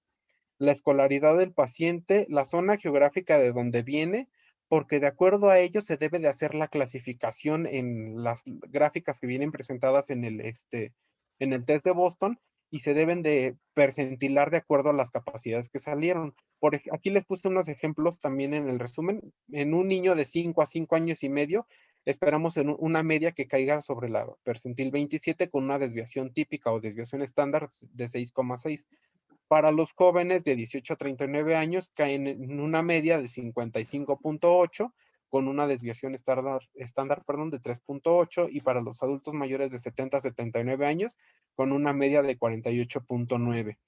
la escolaridad del paciente, la zona geográfica de donde viene, porque de acuerdo a ello se debe de hacer la clasificación en las gráficas que vienen presentadas en el test de Boston y se deben de percentilar de acuerdo a las capacidades que salieron. Aquí les puse unos ejemplos también en el resumen. En un niño de 5 a 5 años y medio, esperamos en una media que caiga sobre la percentil 27 con una desviación típica o desviación estándar de 6,6. Para los jóvenes de 18 a 39 años caen en una media de 55,8 con una desviación estándar de 3,8 y para los adultos mayores de 70 a 79 años con una media de 48,9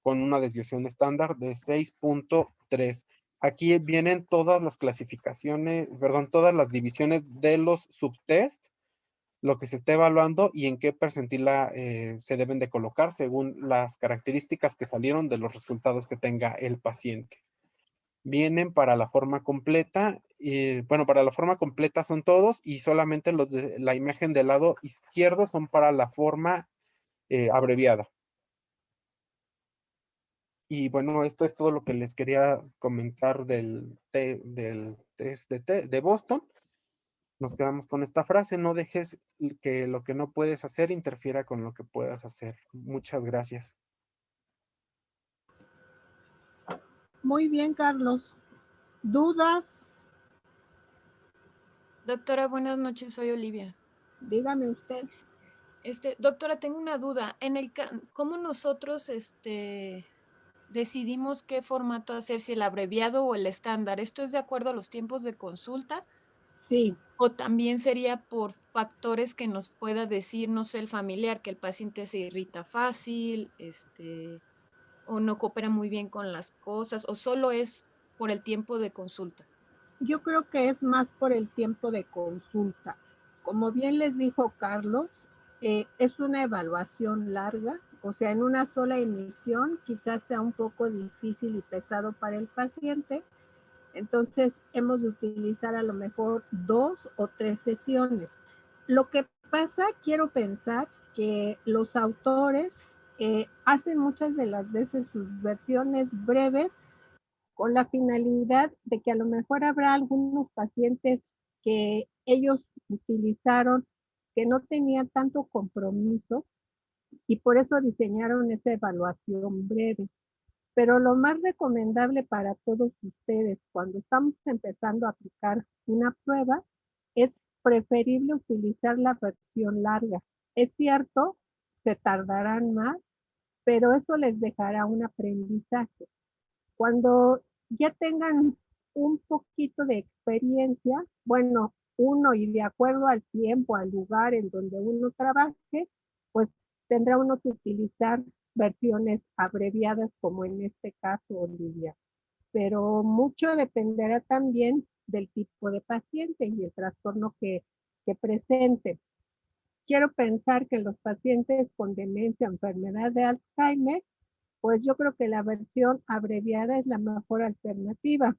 con una desviación estándar de 6,3. Aquí vienen todas las clasificaciones, perdón, todas las divisiones de los subtest, lo que se está evaluando y en qué percentila se deben de colocar según las características que salieron de los resultados que tenga el paciente. Vienen para la forma completa, bueno, para la forma completa son todos y solamente los de la imagen del lado izquierdo son para la forma abreviada. Y bueno, esto es todo lo que les quería comentar del test de Boston. Nos quedamos con esta frase: no dejes que lo que no puedes hacer interfiera con lo que puedas hacer. Muchas gracias. Muy bien, Carlos. ¿Dudas? Doctora, buenas noches, soy Olivia. Dígame usted. Doctora, tengo una duda. ¿Cómo nosotros decidimos qué formato hacer, si el abreviado o el estándar? ¿Esto es de acuerdo a los tiempos de consulta? Sí. ¿O también sería por factores que nos pueda decir, no sé, el familiar, que el paciente se irrita fácil, o no coopera muy bien con las cosas, o solo es por el tiempo de consulta? Yo creo que es más por el tiempo de consulta. Como bien les dijo Carlos, es una evaluación larga, o sea, en una sola emisión quizás sea un poco difícil y pesado para el paciente. Entonces, hemos de utilizar a lo mejor 2 o 3 sesiones. Lo que pasa, quiero pensar que los autores hacen muchas de las veces sus versiones breves con la finalidad de que a lo mejor habrá algunos pacientes que ellos utilizaron que no tenían tanto compromiso y por eso diseñaron esa evaluación breve. Pero lo más recomendable para todos ustedes cuando estamos empezando a aplicar una prueba es preferible utilizar la versión larga. Es cierto, se tardarán más, pero eso les dejará un aprendizaje. Cuando ya tengan un poquito de experiencia, bueno, uno y de acuerdo al tiempo, al lugar en donde uno trabaje, pues tendrá uno que utilizar versiones abreviadas como en este caso, Olivia. Pero mucho dependerá también del tipo de paciente y el trastorno que presente. Quiero pensar que los pacientes con demencia o enfermedad de Alzheimer, pues yo creo que la versión abreviada es la mejor alternativa.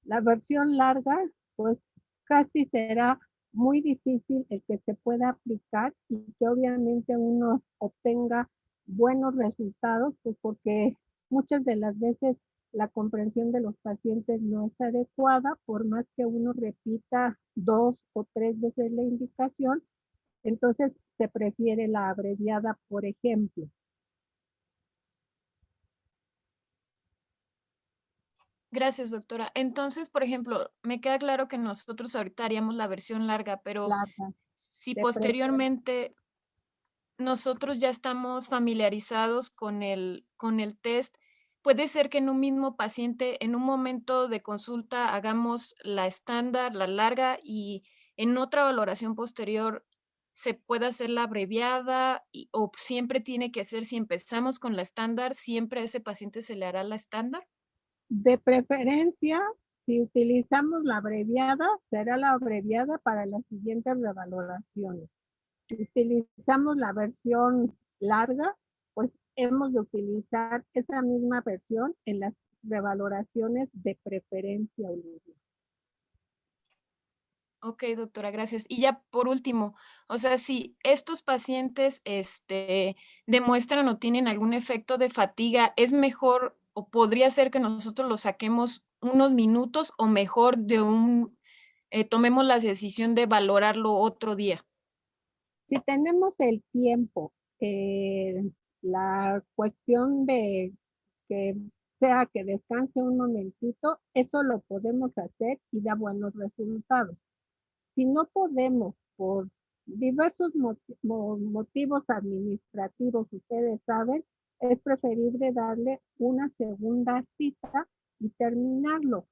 La versión larga, pues casi será muy difícil el que se pueda aplicar y que obviamente uno obtenga buenos resultados, pues porque muchas de las veces la comprensión de los pacientes no es adecuada, por más que uno repita 2 o 3 veces la indicación, entonces se prefiere la abreviada, por ejemplo. Gracias, doctora. Entonces, por ejemplo, me queda claro que nosotros ahorita haríamos la versión larga, pero Larga, si de preferencia. posteriormente nosotros ya estamos familiarizados con el test, puede ser que en un mismo paciente, en un momento de consulta, hagamos la estándar, la larga, y en otra valoración posterior se pueda hacer la abreviada, o siempre tiene que ser, si empezamos con la estándar, siempre a ese paciente se le hará la estándar. De preferencia, si utilizamos la abreviada, será la abreviada para las siguientes revaloraciones. Si utilizamos la versión larga, pues hemos de utilizar esa misma versión en las revaloraciones de preferencia, Olivia. Ok, doctora, gracias. Y ya por último, o sea, si estos pacientes, demuestran o tienen algún efecto de fatiga, ¿es mejor o podría ser que nosotros lo saquemos unos minutos o mejor tomemos la decisión de valorarlo otro día? Si tenemos el tiempo, la cuestión de que sea que descanse un momentito, eso lo podemos hacer y da buenos resultados. Si no podemos, por diversos motivos administrativos, ustedes saben, es preferible darle una segunda cita y terminarlo,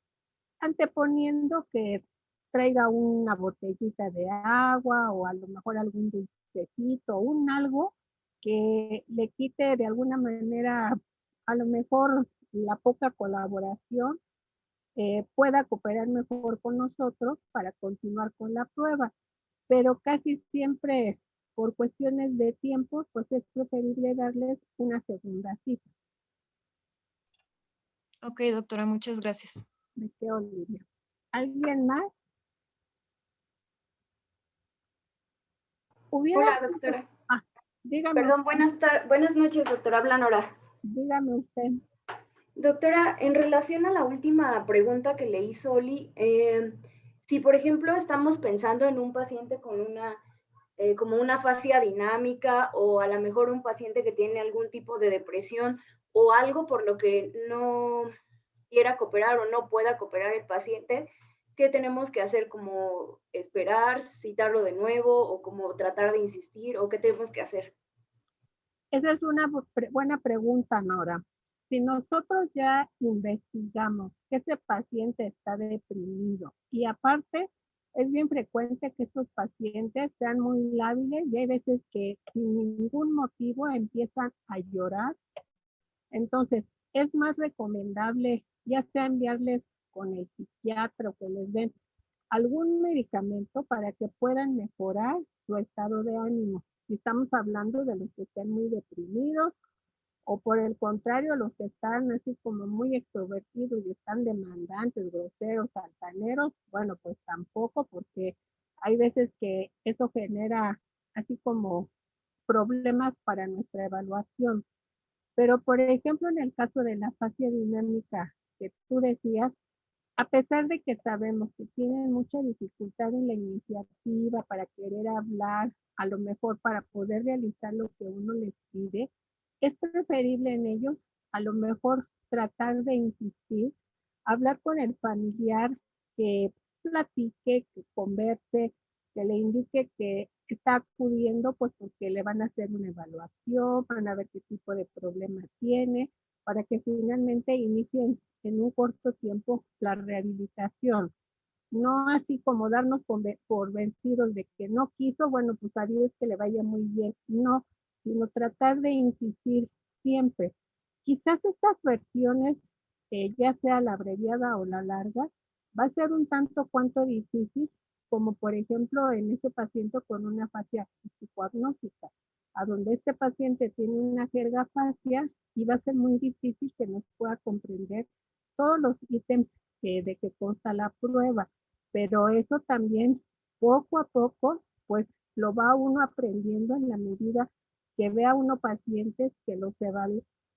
anteponiendo que traiga una botellita de agua o a lo mejor algún dulcecito, un algo que le quite de alguna manera a lo mejor la poca colaboración, pueda cooperar mejor con nosotros para continuar con la prueba. Pero casi siempre por cuestiones de tiempo, pues es preferible darles una segunda cita. Ok, doctora, muchas gracias. ¿De qué, Olivia? ¿Alguien más? ¿Hubiera Hola, sido? doctora. Dígame, Perdón, buenas noches, doctora. Habla Nora. dígame usted. Doctora, en relación a la última pregunta que le hizo Oli, si por ejemplo estamos pensando en un paciente con como una fascia dinámica o a lo mejor un paciente que tiene algún tipo de depresión o algo por lo que no quiera cooperar o no pueda cooperar el paciente, ¿qué tenemos que hacer? ¿Como esperar, citarlo de nuevo o como tratar de insistir o qué tenemos que hacer? Esa es una buena pregunta, Nora. Si nosotros ya investigamos que ese paciente está deprimido y aparte es bien frecuente que estos pacientes sean muy lábiles y hay veces que sin ningún motivo empiezan a llorar, entonces es más recomendable ya sea enviarles con el psiquiatra o que les den algún medicamento para que puedan mejorar su estado de ánimo. Si estamos hablando de los que están muy deprimidos o por el contrario, los que están así como muy extrovertidos y están demandantes, groseros, altaneros, bueno, pues tampoco, porque hay veces que eso genera así como problemas para nuestra evaluación. Pero, por ejemplo, en el caso de la fascia dinámica que tú decías, a pesar de que sabemos que tienen mucha dificultad en la iniciativa para querer hablar, a lo mejor para poder realizar lo que uno les pide, es preferible en ellos a lo mejor tratar de insistir, hablar con el familiar, que platique, que converse, que le indique que está acudiendo pues porque le van a hacer una evaluación, van a ver qué tipo de problema tiene, para que finalmente inicien en un corto tiempo la rehabilitación. No así como darnos por vencidos de que no quiso, bueno, pues a Dios que le vaya muy bien. No, sino tratar de insistir siempre. Quizás estas versiones, ya sea la abreviada o la larga, va a ser un tanto cuanto difícil, como por ejemplo en ese paciente con una fascia psicoagnóstica, a donde este paciente tiene una jerga fascia y va a ser muy difícil que nos pueda comprender todos los ítems de que consta la prueba, pero eso también poco a poco, pues lo va uno aprendiendo en la medida que vea uno pacientes que los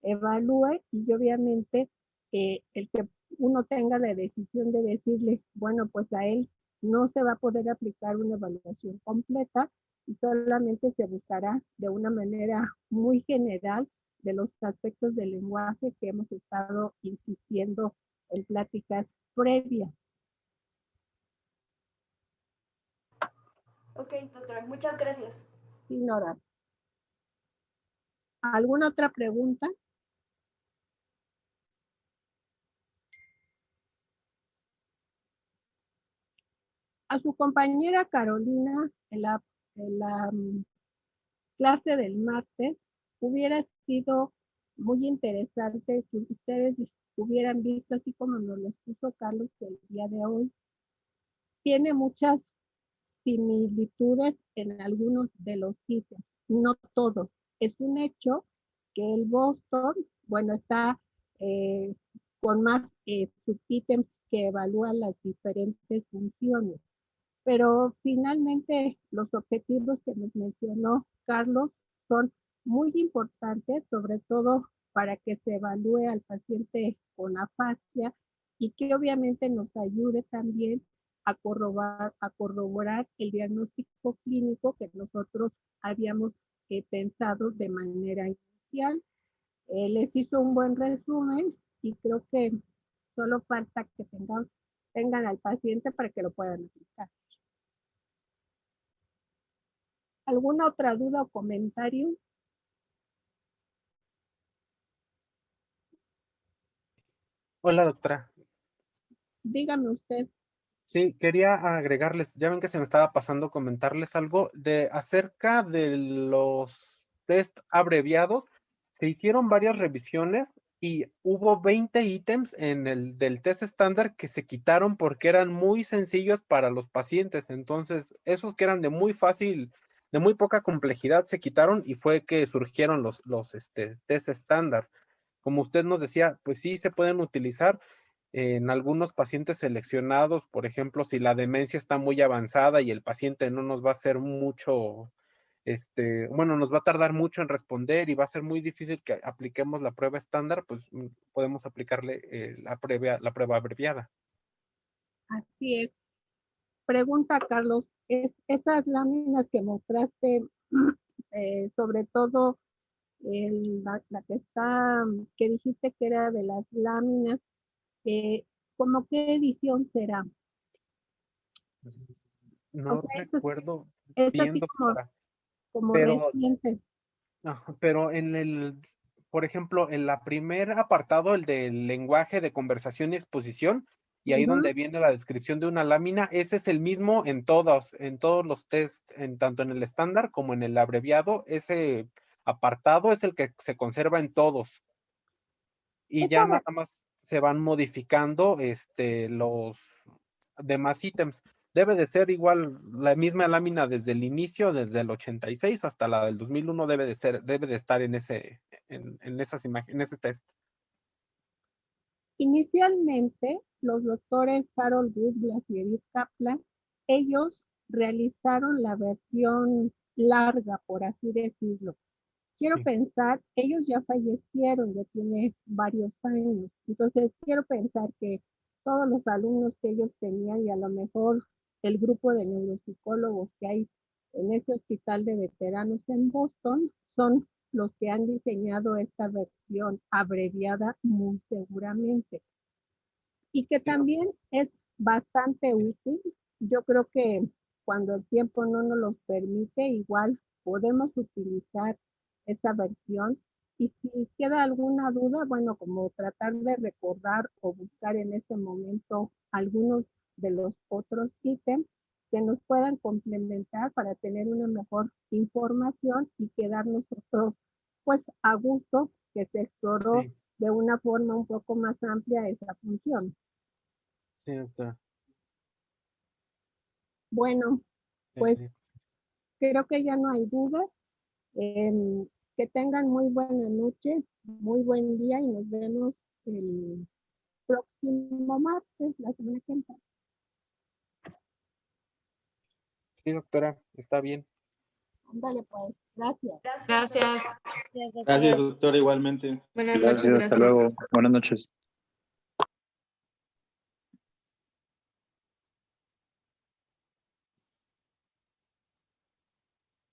evalúe y obviamente el que uno tenga la decisión de decirle, bueno, pues a él no se va a poder aplicar una evaluación completa y solamente se buscará de una manera muy general de los aspectos del lenguaje que hemos estado insistiendo en pláticas previas. Ok, doctora, muchas gracias. Sí, Nora. ¿Alguna otra pregunta? A su compañera Carolina, en la clase del martes, hubiera sido muy interesante que ustedes hubieran visto, así como nos lo puso Carlos el día de hoy. Tiene muchas similitudes en algunos de los ítems, no todos. Es un hecho que el Boston, bueno, está eh, con más subítems que evalúan las diferentes funciones. Pero finalmente los objetivos que nos mencionó Carlos son muy importantes, sobre todo para que se evalúe al paciente con afasia y que obviamente nos ayude también a corroborar el diagnóstico clínico que nosotros habíamos pensado de manera inicial. Les hizo un buen resumen y creo que solo falta que tengan al paciente para que lo puedan aplicar. ¿Alguna otra duda o comentario? Hola, doctora. Dígame usted. Sí, quería agregarles, ya ven que se me estaba pasando comentarles algo de acerca de los test abreviados. Se hicieron varias revisiones y hubo 20 ítems en el del test estándar que se quitaron porque eran muy sencillos para los pacientes. Entonces, esos que eran de muy fácil, de muy poca complejidad, se quitaron y fue que surgieron los test estándar. Como usted nos decía, pues sí se pueden utilizar en algunos pacientes seleccionados, por ejemplo, si la demencia está muy avanzada y el paciente no nos va a hacer mucho, bueno, nos va a tardar mucho en responder y va a ser muy difícil que apliquemos la prueba estándar, pues podemos aplicarle la prueba abreviada. Así es. Pregunta, Carlos, esas láminas que mostraste, sobre todo la que está, que dijiste que era de las láminas, ¿cómo qué edición será? No O sea, recuerdo es bien, así doctora, como pero, reciente. pero por ejemplo, en la primer apartado, el del lenguaje de conversación y exposición, y ahí donde viene la descripción de una lámina, ese es el mismo en todos los test, tanto en el estándar como en el abreviado, ese apartado es el que se conserva en todos. Y ya nada más se van modificando los demás ítems. Debe de ser igual la misma lámina desde el inicio, desde el 86 hasta la del 2001 debe de estar en esas imágenes, en ese test. Inicialmente, los doctores Harold Douglas y Edith Kaplan, ellos realizaron la versión larga, por así decirlo. Quiero Sí. pensar, ellos ya fallecieron, ya tiene varios años, entonces quiero pensar que todos los alumnos que ellos tenían y a lo mejor el grupo de neuropsicólogos que hay en ese hospital de veteranos en Boston son los que han diseñado esta versión abreviada muy seguramente y que también es bastante útil. Yo creo que cuando el tiempo no nos lo permite, igual podemos utilizar esa versión. Y si queda alguna duda, bueno, como tratar de recordar o buscar en ese momento algunos de los otros ítems que nos puedan complementar para tener una mejor información y quedar nosotros pues a gusto que se exploró Sí, de una forma un poco más amplia esa función. sí, doctora. Bueno, pues Perfecto. creo que ya no hay duda. Que tengan muy buena noche, muy buen día y nos vemos el próximo martes, la semana que entra. Sí, doctora, está bien. Ándale pues, gracias. Gracias. Gracias, doctora, igualmente. Buenas noches, hasta luego. Buenas noches.